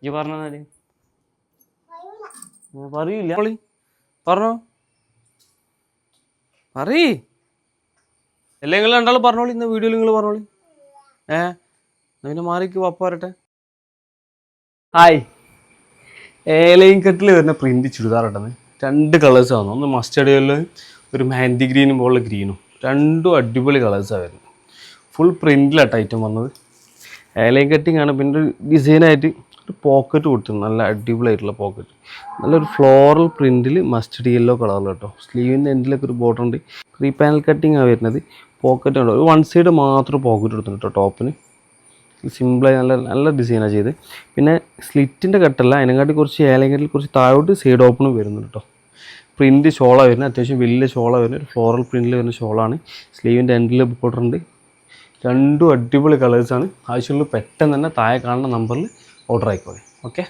ഈ പറഞ്ഞാല് പറയൂല പറഞ്ഞോ പറയ് അല്ലേ നിങ്ങൾ രണ്ടാളും പറഞ്ഞോളി ഇന്ന് വീഡിയോയിൽ നിങ്ങൾ പറഞ്ഞോളി പിന്നെ മാറിക്ക് പപ്പ വരട്ടെ. ഹായ്, ഏലയും കെട്ടിൽ വരുന്ന പ്രിന്റ് ചുരിദാർ ഇട്ടെന്ന് 2 കളേഴ്സ് ആണ്. ഒന്ന് മസ്റ്റേർഡ് യെല്ലോ, ഒരു മെഹന്തി ഗ്രീനും പോലുള്ള ഗ്രീനും. രണ്ടും അടിപൊളി കളേഴ്സാണ് വരുന്നത്. ഫുൾ പ്രിന്റിലാട്ടോ ഐറ്റം വന്നത്. ഏലയും കട്ടിങ് ആണ്. പിന്നെ ഒരു ഡിസൈനായിട്ട് ഒരു പോക്കറ്റ് കൊടുത്തിട്ടുണ്ട്, നല്ല അടിപൊളിയായിട്ടുള്ള പോക്കറ്റ്. നല്ലൊരു ഫ്ലോറൽ പ്രിന്റിൽ മസ്റ്റേർഡ് യെല്ലോ കളറിൽ കേട്ടോ. സ്ലീവിൻ്റെ എൻഡിലൊക്കെ ഒരു ബോർഡർ ഉണ്ട്. 3 പാനൽ കട്ടിങ് ആണ് വരുന്നത്. പോക്കറ്റ് ഉണ്ട്, ഒരു 1 സൈഡ് മാത്രം പോക്കറ്റ് കൊടുത്തിട്ടുണ്ട് കേട്ടോ ടോപ്പിന്. സിമ്പിളായി നല്ല ഡിസൈനാണ് ചെയ്ത്. പിന്നെ സ്ലിറ്റിൻ്റെ കട്ടല്ല, അതിനെക്കാട്ടി കുറച്ച് ഏലങ്കട്ടിൽ കുറച്ച് താഴോട്ട് സൈഡ് ഓപ്പണും വരുന്നുണ്ട് കേട്ടോ. പ്രിൻറ്റ് ഷോളാണ് വരുന്നത്, അത്യാവശ്യം വലിയ ഷോളാണ് വരുന്നത്. ഒരു ഫ്ലോറൽ പ്രിൻറ്റിൽ വരുന്ന ഷോളാണ്. സ്ലീവിൻ്റെ എൻഡിൽ ബോർഡർ ഉണ്ട്. രണ്ടും അടിപൊളി കളേഴ്സാണ്. ആവശ്യമുള്ള പെട്ടെന്ന് തന്നെ താഴെ കാണുന്ന നമ്പറിൽ ഓർഡർ ആയിക്കോളെ. ഓക്കെ.